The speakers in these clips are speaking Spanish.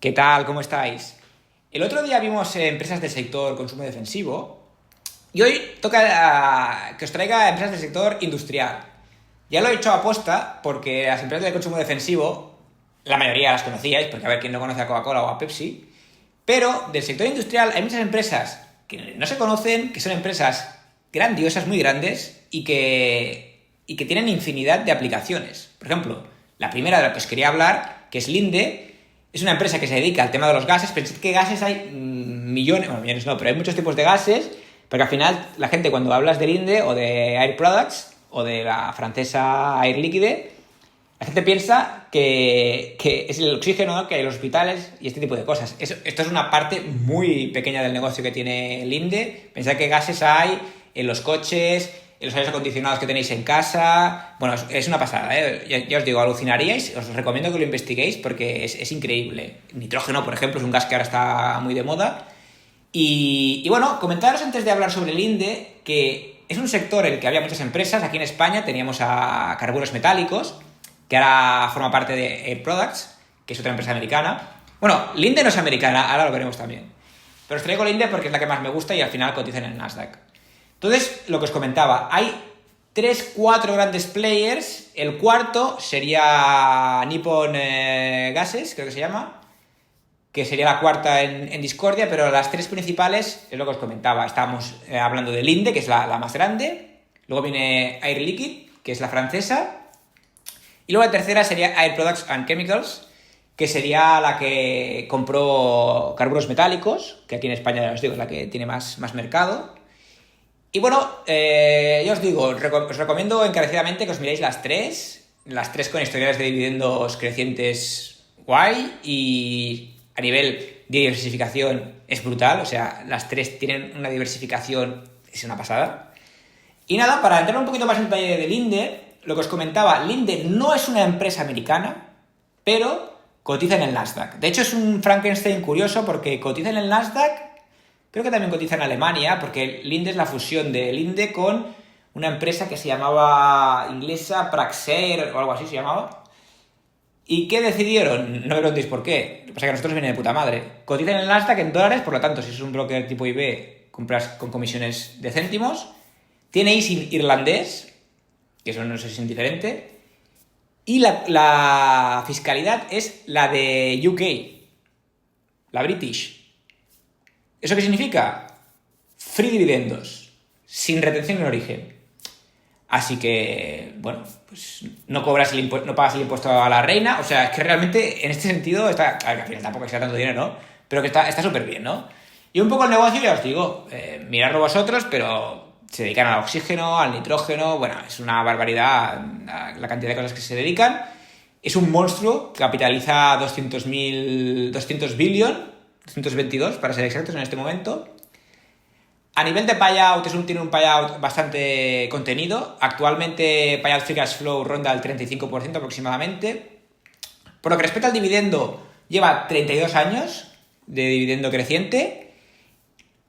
¿Qué tal? ¿Cómo estáis? El otro día vimos empresas del sector consumo defensivo y hoy toca que os traiga empresas del sector industrial. Ya lo he hecho a posta porque las empresas del consumo defensivo, la mayoría las conocíais, porque a ver quién no conoce a Coca-Cola o a Pepsi, pero del sector industrial hay muchas empresas que no se conocen, que son empresas grandiosas, muy grandes y que tienen infinidad de aplicaciones. Por ejemplo, la primera de la que os quería hablar, que es Linde. Es una empresa que se dedica al tema de los gases. Pensad que gases hay millones, bueno, millones no, pero hay muchos tipos de gases, porque al final la gente cuando hablas de Linde o de Air Products o de la francesa Air Liquide, la gente piensa que es el oxígeno que hay en los hospitales y este tipo de cosas. Esto es una parte muy pequeña del negocio que tiene Linde. Pensad que gases hay en los coches, en los aires acondicionados que tenéis en casa. Bueno, es una pasada, ¿eh? Ya os digo, alucinaríais. Os recomiendo que lo investiguéis porque es increíble. Nitrógeno, por ejemplo, es un gas que ahora está muy de moda. Y bueno, comentaros antes de hablar sobre el Linde que es un sector en el que había muchas empresas. Aquí en España teníamos a Carburos Metálicos, que ahora forma parte de Air Products, que es otra empresa americana. Bueno, Linde no es americana, ahora lo veremos también. Pero os traigo Linde porque es la que más me gusta y al final cotizan en el Nasdaq. Entonces, lo que os comentaba, hay 3-4 grandes players. El cuarto sería Nippon Gases, creo que se llama, que sería la cuarta en discordia, pero las tres principales es lo que os comentaba. Estábamos hablando de Linde, que es la más grande. Luego viene Air Liquide, que es la francesa. Y luego la tercera sería Air Products and Chemicals, que sería la que compró Carburos Metálicos, que aquí en España, ya os digo, es la que tiene más mercado. Y bueno, ya os digo, os recomiendo encarecidamente que os miréis las tres con historiales de dividendos crecientes guay y a nivel de diversificación es brutal, o sea, las tres tienen una diversificación, es una pasada. Y nada, para entrar un poquito más en detalle de Linde, lo que os comentaba, Linde no es una empresa americana, pero cotiza en el Nasdaq. De hecho, es un Frankenstein curioso porque cotiza en el Nasdaq. Creo que también cotiza en Alemania, porque Linde es la fusión de Linde con una empresa que se llamaba inglesa Praxair o algo así se llamaba. ¿Y qué decidieron? No me preguntéis por qué. Lo que pasa es que a nosotros viene de puta madre. Cotiza en el Nasdaq en dólares, por lo tanto, si es un broker tipo IB, compras con comisiones de céntimos. Tiene ISIN irlandés, que eso no sé si es indiferente. Y la fiscalidad es la de UK, la British. ¿Eso qué significa? Free dividendos, sin retención en origen. Así que, bueno, pues no pagas el impuesto a la reina. O sea, es que realmente en este sentido está... A ver, que al final tampoco sea tanto dinero, ¿no? Pero que está súper bien, ¿no? Y un poco el negocio, ya os digo, miradlo vosotros, pero se dedican al oxígeno, al nitrógeno. Bueno, es una barbaridad la cantidad de cosas que se dedican. Es un monstruo, capitaliza 200 billion, 222 para ser exactos en este momento. A nivel de payout, tiene un payout bastante contenido. Actualmente payout free cash flow ronda el 35% aproximadamente. Por lo que respecta al dividendo, lleva 32 años de dividendo creciente.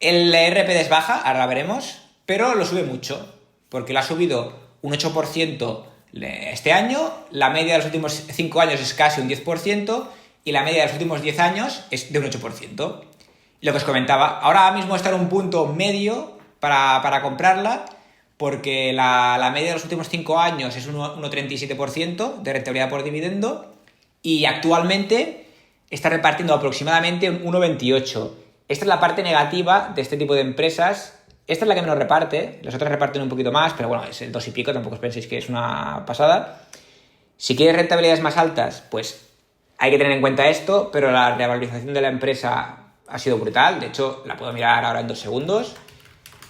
El RPD es baja, ahora la veremos, pero lo sube mucho, porque lo ha subido un 8% este año, la media de los últimos 5 años es casi un 10%, y la media de los últimos 10 años es de un 8%. Y lo que os comentaba, ahora mismo está en un punto medio para comprarla, porque la media de los últimos 5 años es un 1,37% de rentabilidad por dividendo, y actualmente está repartiendo aproximadamente un 1,28%. Esta es la parte negativa de este tipo de empresas. Esta es la que menos reparte, las otras reparten un poquito más, pero bueno, es el 2 y pico, tampoco os penséis que es una pasada. Si quieres rentabilidades más altas, pues hay que tener en cuenta esto, pero la revalorización de la empresa ha sido brutal. De hecho, la puedo mirar ahora en 2 segundos,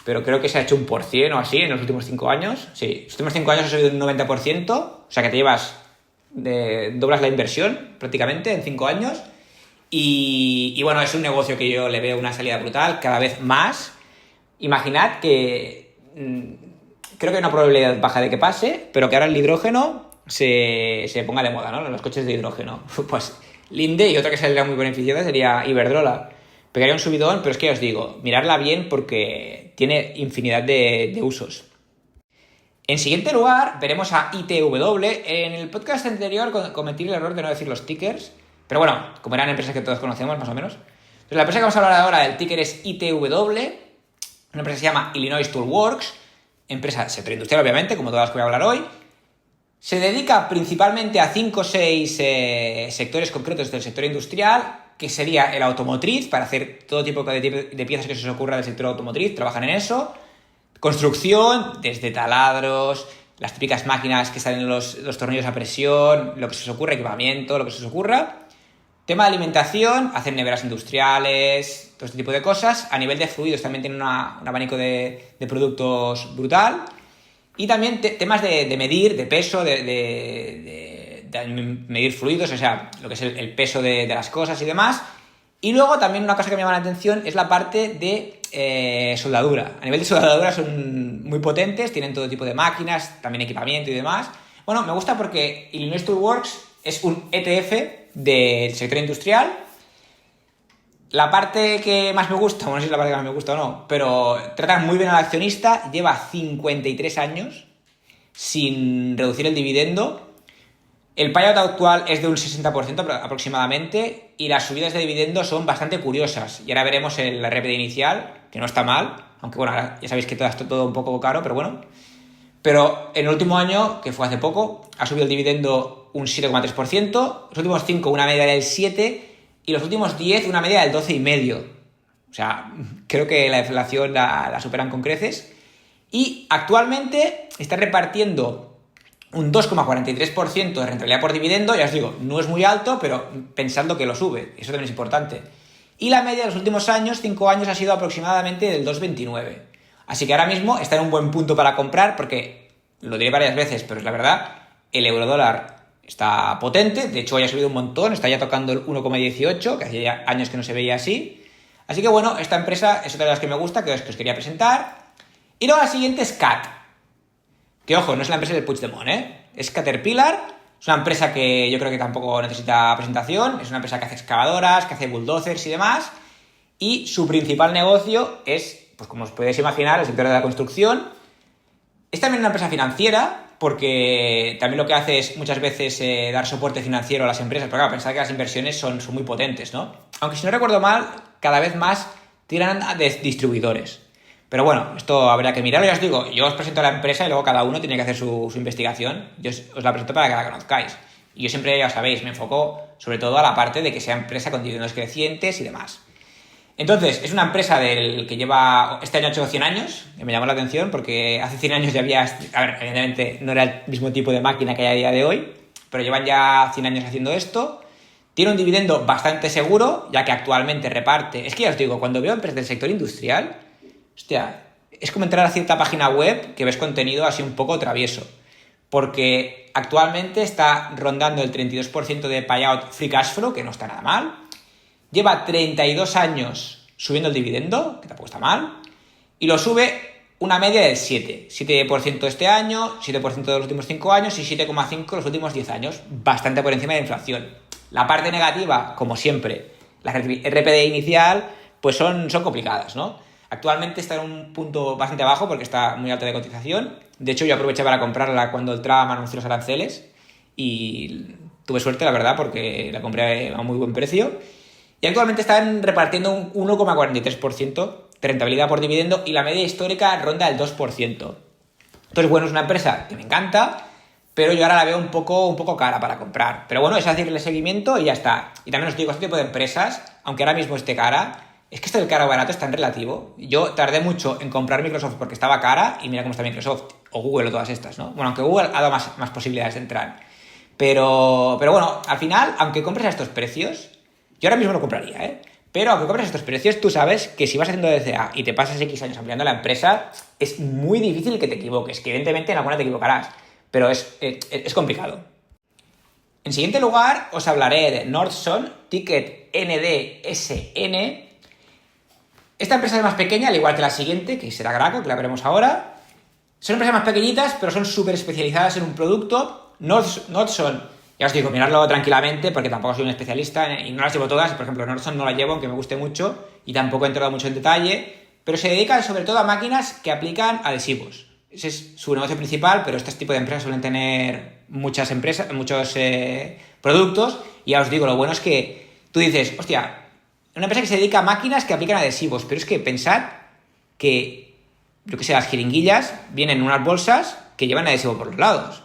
pero creo que se ha hecho un 1% o así en los últimos 5 años. Sí, los últimos 5 años ha subido un 90%, o sea que te llevas, doblas la inversión prácticamente en 5 años. Y bueno, es un negocio que yo le veo una salida brutal, cada vez más. Imaginad que creo que hay una probabilidad baja de que pase, pero que ahora el hidrógeno se ponga de moda, ¿no? Los coches de hidrógeno. Pues Linde, y otra que saldría muy beneficiada sería Iberdrola. Pegaría un subidón, pero es que os digo, miradla bien porque tiene infinidad de usos. En siguiente lugar, veremos a ITW. En el podcast anterior cometí el error de no decir los tickers, Pero bueno, como eran empresas que todos conocemos, más o menos. Entonces, la empresa que vamos a hablar ahora, el ticker es ITW, una empresa que se llama Illinois Toolworks, empresa del sector industrial, obviamente, como todas las que voy a hablar hoy. Se dedica principalmente a 5 o 6 sectores concretos del sector industrial, que sería el automotriz, para hacer todo tipo de piezas que se os ocurra del sector automotriz, trabajan en eso. Construcción, desde taladros, las típicas máquinas que salen los tornillos a presión, lo que se os ocurra, equipamiento, lo que se os ocurra. Tema de alimentación, hacen neveras industriales, todo este tipo de cosas. A nivel de fluidos también tienen un abanico de productos brutal. Y también temas de medir, de peso, de medir fluidos, o sea, lo que es el peso de las cosas y demás. Y luego también una cosa que me llama la atención es la parte de soldadura. A nivel de soldadura son muy potentes, tienen todo tipo de máquinas, también equipamiento y demás. Bueno, me gusta porque Illinois Toolworks es un ETF del sector industrial. La parte que más me gusta, bueno, no sé si es la parte que más me gusta o no, pero tratan muy bien al accionista, lleva 53 años sin reducir el dividendo. El payout actual es de un 60% aproximadamente y las subidas de dividendo son bastante curiosas. Y ahora veremos el RPD inicial, que no está mal, aunque bueno, ahora ya sabéis que todo está todo un poco caro, pero bueno. Pero en el último año, que fue hace poco, ha subido el dividendo un 7,3%, los últimos 5 una media del 7% y los últimos 10 una media del 12,5%. O sea, creo que la inflación la superan con creces. Y actualmente está repartiendo un 2,43% de rentabilidad por dividendo, ya os digo, no es muy alto, pero pensando que lo sube, eso también es importante. Y la media de los últimos años, 5 años, ha sido aproximadamente del 2,29%. Así que ahora mismo está en un buen punto para comprar, porque, lo diré varias veces, pero es la verdad, el eurodólar está potente, de hecho hoy ha subido un montón, está ya tocando el 1,18, que hacía años que no se veía así. Así que bueno, esta empresa es otra de las que me gusta, que os quería presentar. Y luego la siguiente es CAT. Que ojo, no es la empresa del Puigdemont, es Caterpillar, es una empresa que yo creo que tampoco necesita presentación, es una empresa que hace excavadoras, que hace bulldozers y demás, y su principal negocio es, pues como os podéis imaginar, el sector de la construcción. Es también una empresa financiera, porque también lo que hace es muchas veces dar soporte financiero a las empresas, porque claro, pensad que las inversiones son muy potentes, ¿no? Aunque si no recuerdo mal, cada vez más tiran de distribuidores. Pero bueno, esto habría que mirarlo. Ya os digo, yo os presento a la empresa y luego cada uno tiene que hacer su investigación. Yo os la presento para que la conozcáis. Y yo siempre, ya sabéis, me enfoco sobre todo a la parte de que sea empresa con dividendos crecientes y demás. Entonces, es una empresa que lleva, este año ha hecho 100 años, que me llamó la atención porque hace 100 años ya había, a ver, evidentemente no era el mismo tipo de máquina que hay a día de hoy, pero llevan ya 100 años haciendo esto. Tiene un dividendo bastante seguro, ya que actualmente reparte. Es que ya os digo, cuando veo empresas del sector industrial, hostia, es como entrar a cierta página web que ves contenido así un poco travieso. Porque actualmente está rondando el 32% de payout free cash flow, que no está nada mal. Lleva 32 años subiendo el dividendo, que tampoco está mal. Y lo sube una media del 7%. 7% este año, 7% de los últimos 5 años y 7,5% los últimos 10 años. Bastante por encima de la inflación. La parte negativa, como siempre, la RPD inicial, pues son complicadas, ¿no? Actualmente está en un punto bastante bajo porque está muy alta de cotización. De hecho, yo aproveché para comprarla cuando el Trump anunció los aranceles y tuve suerte, la verdad, porque la compré a muy buen precio. Y actualmente están repartiendo un 1,43% de rentabilidad por dividendo y la media histórica ronda el 2%. Entonces, bueno, es una empresa que me encanta, pero yo ahora la veo un poco cara para comprar. Pero bueno, es hacerle seguimiento y ya está. Y también os digo, este tipo de empresas, aunque ahora mismo esté cara, es que esto del caro o barato es tan relativo. Yo tardé mucho en comprar Microsoft porque estaba cara y mira cómo está Microsoft, o Google o todas estas, ¿no? Bueno, aunque Google ha dado más posibilidades de entrar. Pero bueno, al final, aunque compres a estos precios, yo ahora mismo lo compraría, pero aunque compres a estos precios, tú sabes que si vas haciendo DCA y te pasas X años ampliando la empresa, es muy difícil que te equivoques, que evidentemente en alguna te equivocarás, pero es complicado. En siguiente lugar, os hablaré de Nordson, ticket NDSN. Esta empresa es más pequeña, al igual que la siguiente, que será Graco, que la veremos ahora. Son empresas más pequeñitas, pero son súper especializadas en un producto. Nordson, ya os digo, mirarlo tranquilamente, porque tampoco soy un especialista y no las llevo todas. Por ejemplo, Nordson no la llevo, aunque me guste mucho, y tampoco he entrado mucho en detalle, pero se dedican sobre todo a máquinas que aplican adhesivos. Ese es su negocio principal, pero este tipo de empresas suelen tener muchos productos. Y ya os digo, lo bueno es que tú dices, hostia, una empresa que se dedica a máquinas que aplican adhesivos, pero es que pensad que, yo que sé, las jeringuillas vienen en unas bolsas que llevan adhesivo por los lados.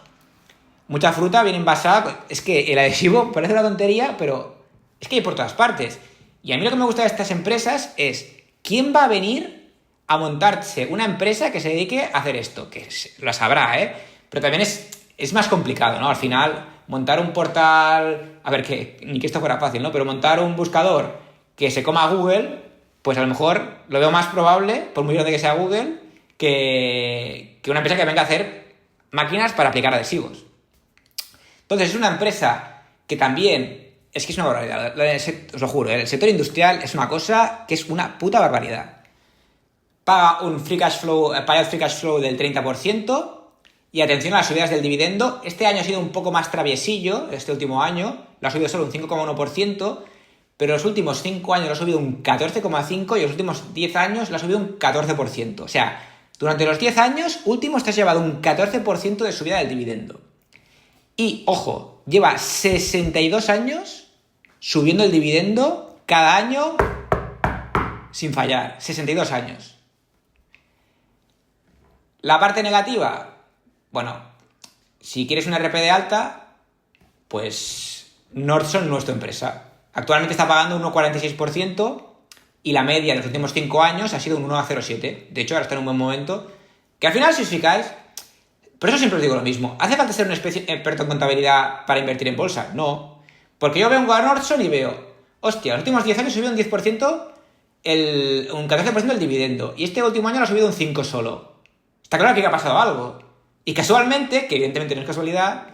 Mucha fruta viene envasada, es que el adhesivo parece una tontería, pero es que hay por todas partes. Y a mí lo que me gusta de estas empresas es, ¿quién va a venir a montarse una empresa que se dedique a hacer esto? Que lo sabrá, ¿eh? Pero también es más complicado, ¿no? Al final, montar un portal, a ver, que ni que esto fuera fácil, ¿no? Pero montar un buscador que se coma a Google, pues a lo mejor lo veo más probable, por muy grande que sea Google, que una empresa que venga a hacer máquinas para aplicar adhesivos. Entonces es una empresa que también, es que es una barbaridad, os lo juro, el sector industrial es una cosa que es una puta barbaridad. Paga un payout free cash flow del 30%, y atención a las subidas del dividendo. Este año ha sido un poco más traviesillo, este último año, lo ha subido solo un 5,1%, pero los últimos 5 años lo ha subido un 14,5% y los últimos 10 años lo ha subido un 14%. O sea, durante los 10 años últimos te has llevado un 14% de subida del dividendo. Y, ojo, lleva 62 años subiendo el dividendo cada año sin fallar. 62 años. La parte negativa, bueno, si quieres una RP alta, pues Nordson no es tu empresa. Actualmente está pagando un 1,46% y la media de los últimos 5 años ha sido un 1,07%. De hecho, ahora está en un buen momento. Que al final, si os fijáis, por eso siempre os digo lo mismo. ¿Hace falta ser un experto en contabilidad para invertir en bolsa? No. Porque yo vengo a Nordson y veo, hostia, los últimos 10 años ha subido un 10%, un 14% el dividendo. Y este último año lo ha subido un 5% solo. Está claro que ha pasado algo. Y casualmente, que evidentemente no es casualidad,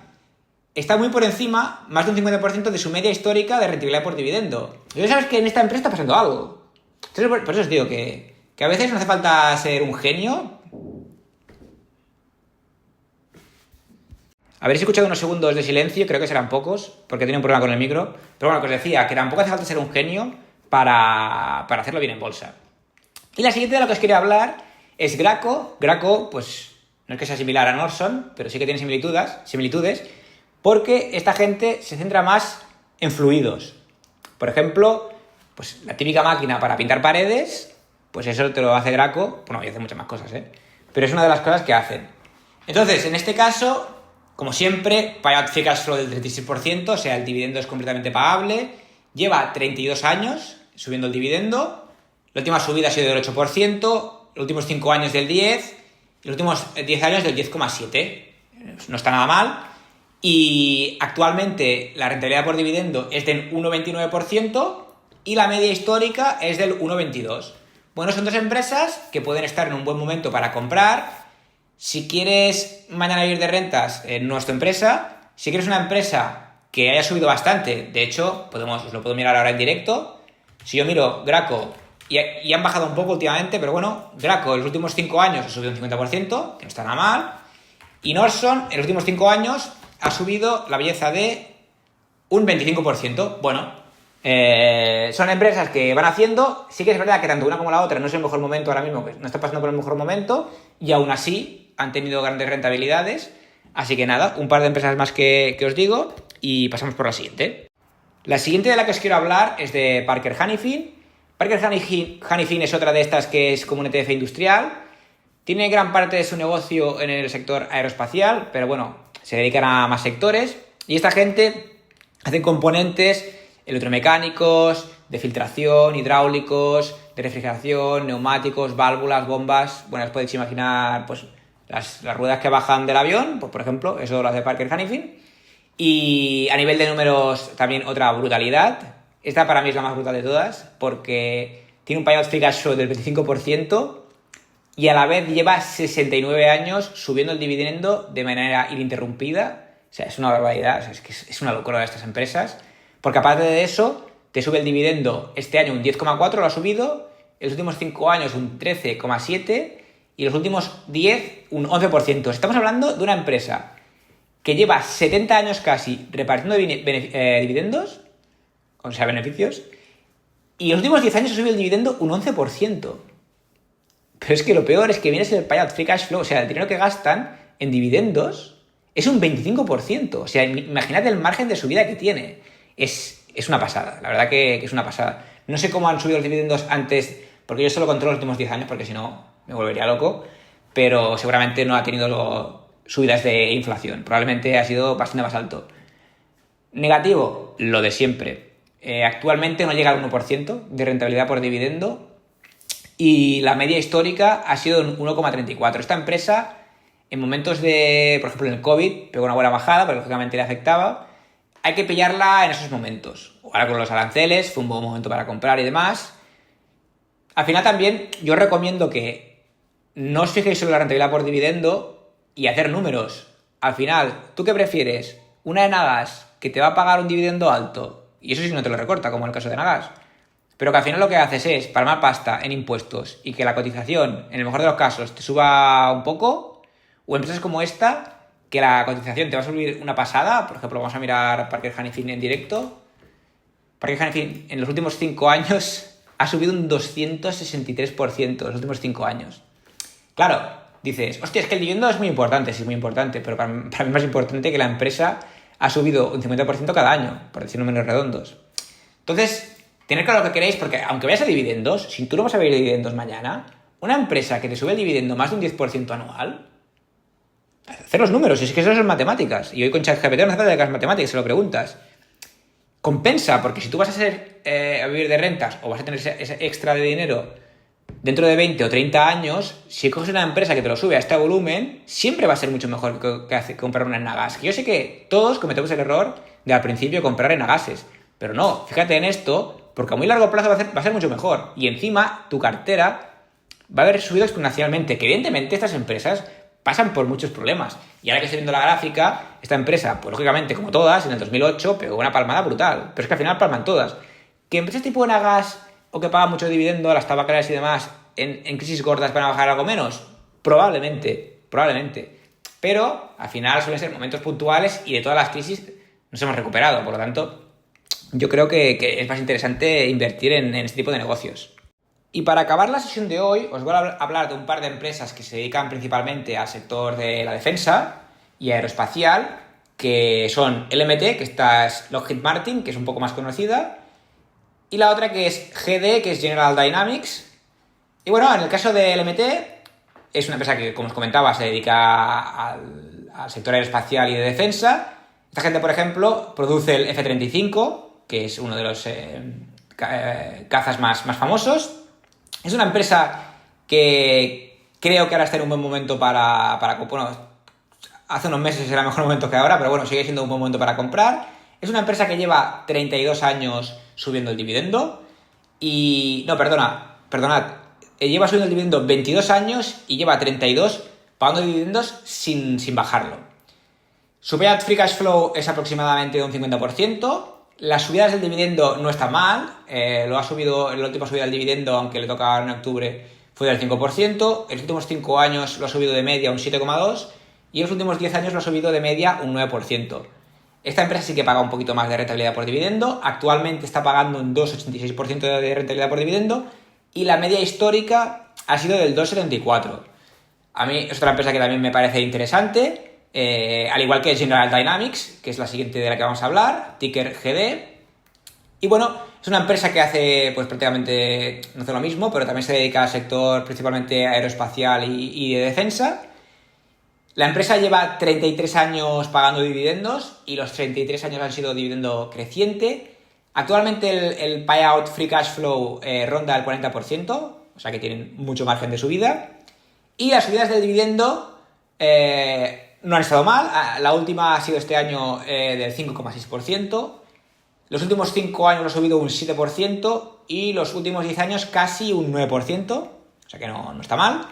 está muy por encima, más de un 50% de su media histórica de rentabilidad por dividendo. Y ya sabes que en esta empresa está pasando algo. Entonces, por eso os digo que a veces no hace falta ser un genio. Habréis escuchado unos segundos de silencio, creo que serán pocos, porque tenía un problema con el micro. Pero bueno, que os decía, que tampoco hace falta ser un genio para hacerlo bien en bolsa. Y la siguiente de lo que os quería hablar es Graco. Graco, pues, no es que sea similar a Nordson, pero sí que tiene similitudes, porque esta gente se centra más en fluidos. Por ejemplo, pues la típica máquina para pintar paredes, pues eso te lo hace Graco. Bueno, y hace muchas más cosas, ¿eh? Pero es una de las cosas que hacen. Entonces, en este caso, como siempre, payout free cash flow del 36%, o sea, el dividendo es completamente pagable. Lleva 32 años subiendo el dividendo. La última subida ha sido del 8%, los últimos 5 años del 10%, y los últimos 10 años del 10,7%. No está nada mal. Y actualmente la rentabilidad por dividendo es del 1,29% y la media histórica es del 1,22%. Bueno, son dos empresas que pueden estar en un buen momento para comprar. Si quieres mañana vivir de rentas, no es tu empresa. Si quieres una empresa que haya subido bastante, de hecho, os lo puedo mirar ahora en directo. Si yo miro Graco, y han bajado un poco últimamente, pero bueno, Graco en los últimos 5 años ha subido un 50%, que no está nada mal. Y Nordson en los últimos 5 años ha subido la belleza de un 25%. Bueno, son empresas que van haciendo. Sí que es verdad que tanto una como la otra no es el mejor momento ahora mismo, que no está pasando por el mejor momento, y aún así han tenido grandes rentabilidades. Así que nada, un par de empresas más que os digo y pasamos por la siguiente. La siguiente de la que os quiero hablar es de Parker Hannifin. Parker Hannifin es otra de estas que es como un ETF industrial. Tiene gran parte de su negocio en el sector aeroespacial, pero bueno, se dedican a más sectores. Y esta gente hace componentes electromecánicos, de filtración, hidráulicos, de refrigeración, neumáticos, válvulas, bombas. Bueno, os podéis imaginar pues las ruedas que bajan del avión, pues por ejemplo, eso lo hace Parker Hannifin. Y a nivel de números también otra brutalidad. Esta para mí es la más brutal de todas, porque tiene un payout free cash flow del 25% y a la vez lleva 69 años subiendo el dividendo de manera ininterrumpida. O sea, es una barbaridad, o sea, es que es una locura de estas empresas. Porque aparte de eso, te sube el dividendo este año un 10,4%, lo ha subido, en los últimos 5 años un 13,7% y los últimos 10 un 11%. Estamos hablando de una empresa que lleva 70 años casi repartiendo dividendos, o sea, beneficios, y en los últimos 10 años ha subido el dividendo un 11%. Pero es que lo peor es que viene a ser el payout free cash flow, o sea, el dinero que gastan en dividendos es un 25%. O sea, imagínate el margen de subida que tiene. Es una pasada, la verdad que es una pasada. No sé cómo han subido los dividendos antes, porque yo solo controlo los últimos 10 años, porque si no me volvería loco, pero seguramente no ha tenido subidas de inflación. Probablemente ha sido bastante más alto. Negativo, lo de siempre. Actualmente no llega al 1% de rentabilidad por dividendo y la media histórica ha sido un 1,34. Esta empresa, en momentos de, por ejemplo, en el COVID, pegó una buena bajada, pero lógicamente le afectaba. Hay que pillarla en esos momentos. Ahora con los aranceles fue un buen momento para comprar y demás. Al final también yo recomiendo que no os fijéis solo en la rentabilidad por dividendo y hacer números. Al final, ¿tú qué prefieres? ¿Una de Nagas que te va a pagar un dividendo alto? Y eso sí no te lo recorta, como en el caso de Nagas. Pero que al final lo que haces es palmar pasta en impuestos y que la cotización, en el mejor de los casos, te suba un poco. O empresas como esta, que la cotización te va a subir una pasada. Por ejemplo, vamos a mirar Parker Hannifin en directo. Parker Hannifin en los últimos 5 años ha subido un 263% en los últimos 5 años. Claro, dices, hostia, es que el dividendo es muy importante, sí, es muy importante, pero para mí es más importante que la empresa ha subido un 50% cada año, por decir números redondos. Entonces, tener claro lo que queréis, porque aunque vayas a dividendos, si tú no vas a ver dividendos mañana, una empresa que te sube el dividendo más de un 10% anual, hacer los números, es que eso son matemáticas. Y hoy con ChatGPT no hace falta que hagas matemáticas, se lo preguntas. Compensa, porque si tú vas a vivir de rentas o vas a tener ese extra de dinero dentro de 20 o 30 años, si coges una empresa que te lo sube a este volumen, siempre va a ser mucho mejor que comprar una en Nagas. Que yo sé que todos cometemos el error de al principio comprar en Nagases, pero no, fíjate en esto, porque a muy largo plazo va a ser mucho mejor. Y encima, tu cartera va a haber subido exponencialmente, que evidentemente estas empresas pasan por muchos problemas. Y ahora que estoy viendo la gráfica, esta empresa, pues lógicamente, como todas, en el 2008 pegó una palmada brutal. Pero es que al final palman todas. Que empresas tipo Nagas o que pagan mucho dividendo, las tabacaleras y demás, en crisis gordas van a bajar algo menos. Probablemente. Pero al final suelen ser momentos puntuales y de todas las crisis nos hemos recuperado. Por lo tanto, yo creo que es más interesante invertir en este tipo de negocios. Y para acabar la sesión de hoy, os voy a hablar de un par de empresas que se dedican principalmente al sector de la defensa y aeroespacial, que son LMT, que esta es Lockheed Martin, que es un poco más conocida, y la otra que es GD, que es General Dynamics. Y bueno, en el caso de LMT, es una empresa que, como os comentaba, se dedica al sector aeroespacial y de defensa. Esta gente, por ejemplo, produce el F-35, que es uno de los cazas más famosos. Es una empresa que creo que ahora está en un buen momento para bueno, hace unos meses era mejor momento que ahora, pero bueno, sigue siendo un buen momento para comprar. Es una empresa que lleva 32 años subiendo el dividendo y... No, perdonad. Lleva subiendo el dividendo 22 años y lleva 32 pagando dividendos sin bajarlo. Su payout free cash flow es aproximadamente de un 50%. Las subidas del dividendo no está mal, lo ha subido, la última subida del dividendo, aunque le toca en octubre, fue del 5%, en los últimos 5 años lo ha subido de media un 7,2% y en los últimos 10 años lo ha subido de media un 9%. Esta empresa sí que paga un poquito más de rentabilidad por dividendo, actualmente está pagando un 2,86% de rentabilidad por dividendo y la media histórica ha sido del 2,74%. A mí es otra empresa que también me parece interesante. Al igual que General Dynamics, que es la siguiente de la que vamos a hablar, ticker GD. Y bueno, es una empresa que hace, pues prácticamente, no hace lo mismo, pero también se dedica al sector principalmente aeroespacial y de defensa. La empresa lleva 33 años pagando dividendos y los 33 años han sido dividendo creciente. Actualmente el payout free cash flow ronda el 40%, o sea que tienen mucho margen de subida. Y las subidas del dividendo no han estado mal. La última ha sido este año del 5,6%. Los últimos 5 años lo ha subido un 7% y los últimos 10 años casi un 9%. O sea que no está mal.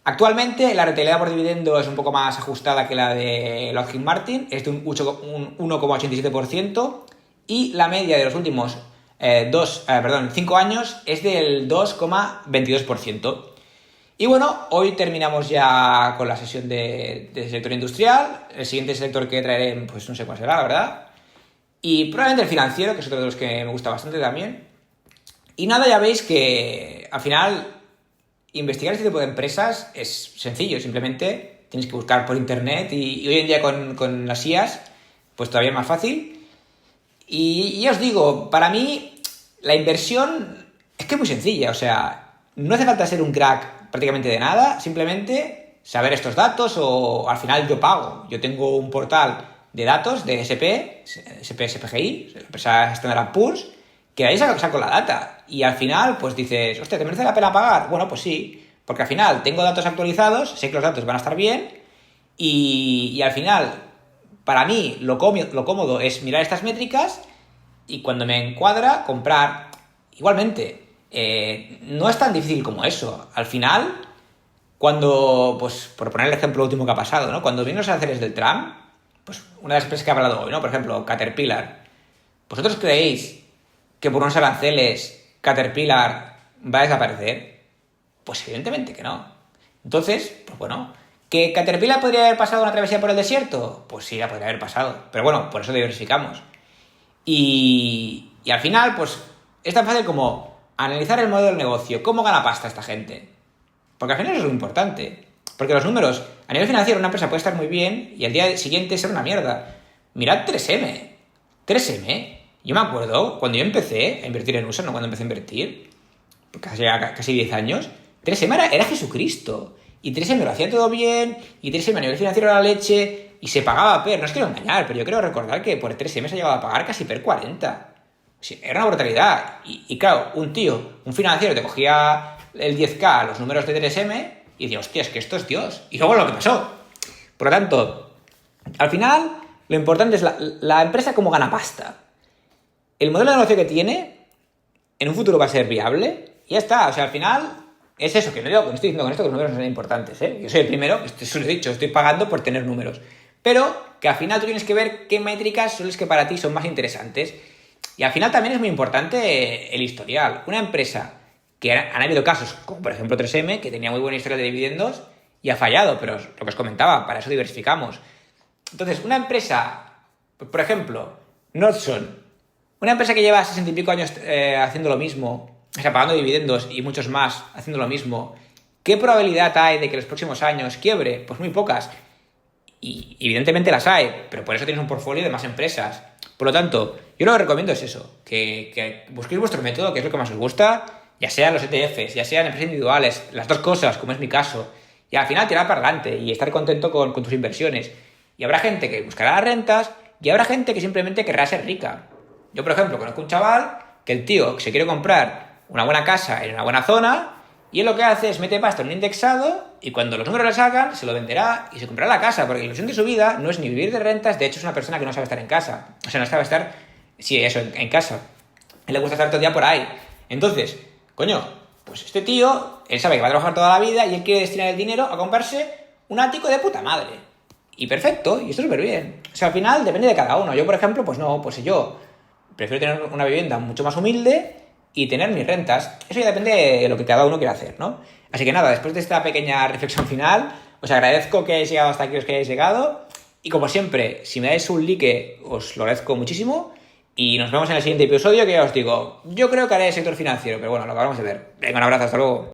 Actualmente la rentabilidad por dividendo es un poco más ajustada que la de Lockheed Martin. Es de un 1,87% y la media de los últimos 5 años es del 2,22%. Y bueno, hoy terminamos ya con la sesión del sector industrial. El siguiente sector que traeré, pues no sé cuál será, la verdad. Y probablemente el financiero, que es otro de los que me gusta bastante también. Y nada, ya veis que al final investigar este tipo de empresas es sencillo. Simplemente tienes que buscar por internet y hoy en día con las IAs, pues todavía es más fácil. Y ya os digo, para mí la inversión es que es muy sencilla, o sea, no hace falta ser un crack prácticamente de nada, simplemente saber estos datos o al final yo pago. Yo tengo un portal de datos de SPGI, empresa Standard & Poor's, que de ahí saco la data. Y al final, pues dices, hostia, ¿te merece la pena pagar? Bueno, pues sí, porque al final tengo datos actualizados, sé que los datos van a estar bien y al final, para mí, lo cómodo es mirar estas métricas y cuando me encuadra, comprar. Igualmente, no es tan difícil como eso. Al final, cuando, pues, por poner el ejemplo último que ha pasado, ¿no? Cuando vienen los aranceles del Trump, pues una de las empresas que ha hablado hoy, ¿no? Por ejemplo, Caterpillar. ¿Vosotros creéis que por unos aranceles Caterpillar va a desaparecer? Pues evidentemente que no. Entonces, pues bueno, ¿que Caterpillar podría haber pasado una travesía por el desierto? Pues sí, la podría haber pasado. Pero bueno, por eso diversificamos. Y al final, pues es tan fácil como analizar el modelo del negocio. ¿Cómo gana pasta esta gente? Porque al final eso es lo importante. Porque los números, a nivel financiero, una empresa puede estar muy bien y al día siguiente ser una mierda. Mirad 3M. 3M. Yo me acuerdo, cuando yo empecé a invertir en USA, no cuando empecé a invertir, casi 10 años, 3M era Jesucristo. Y 3M lo hacía todo bien, y 3M a nivel financiero era la leche, y se pagaba PER. No os quiero engañar, pero yo creo recordar que por 3M se llegaba a pagar casi PER 40. Sí, era una brutalidad. Y claro, un financiero te cogía el 10K, los números de 3M, y decía, hostia, es que esto es Dios. Y luego lo que pasó. Por lo tanto, al final, lo importante es la empresa cómo gana pasta. El modelo de negocio que tiene, en un futuro va a ser viable, y ya está. O sea, al final, es eso, que no estoy diciendo con esto que los números no son importantes, ¿eh? Yo soy el primero, eso lo he dicho, estoy pagando por tener números. Pero que al final tú tienes que ver qué métricas son las que para ti son más interesantes. Y al final también es muy importante el historial. Una empresa que han habido casos, como por ejemplo 3M, que tenía muy buena historia de dividendos y ha fallado, pero lo que os comentaba, para eso diversificamos. Entonces, una empresa, por ejemplo, Nordson, una empresa que lleva 60 y pico años haciendo lo mismo, o sea, pagando dividendos y muchos más haciendo lo mismo, ¿qué probabilidad hay de que en los próximos años quiebre? Pues muy pocas. Y evidentemente las hay, pero por eso tienes un portfolio de más empresas. Por lo tanto, yo lo que recomiendo es eso, que busquéis vuestro método, que es lo que más os gusta, ya sean los ETFs, ya sean empresas individuales, las dos cosas, como es mi caso, y al final tirar para adelante y estar contento con tus inversiones. Y habrá gente que buscará las rentas y habrá gente que simplemente querrá ser rica. Yo, por ejemplo, conozco un chaval que el tío se quiere comprar una buena casa en una buena zona y él lo que hace es mete pasta en un indexado y cuando los números le salgan se lo venderá y se comprará la casa, porque la ilusión de su vida no es ni vivir de rentas, de hecho es una persona que no sabe estar en casa. O sea, no sabe estar, sí, eso, en casa. A él le gusta estar todo el día por ahí. Entonces, coño, pues este tío, él sabe que va a trabajar toda la vida y él quiere destinar el dinero a comprarse un ático de puta madre. Y perfecto, y esto es súper bien. O sea, al final depende de cada uno. Yo, por ejemplo, pues no, pues yo prefiero tener una vivienda mucho más humilde y tener mis rentas. Eso ya depende de lo que cada uno quiera hacer, ¿no? Así que nada, después de esta pequeña reflexión final, os agradezco que hayáis llegado hasta aquí, os que hayáis llegado. Y como siempre, si me dais un like, os lo agradezco muchísimo. Y nos vemos en el siguiente episodio, que ya os digo, yo creo que haré el sector financiero, pero bueno, lo acabamos de ver. Venga, un abrazo, hasta luego.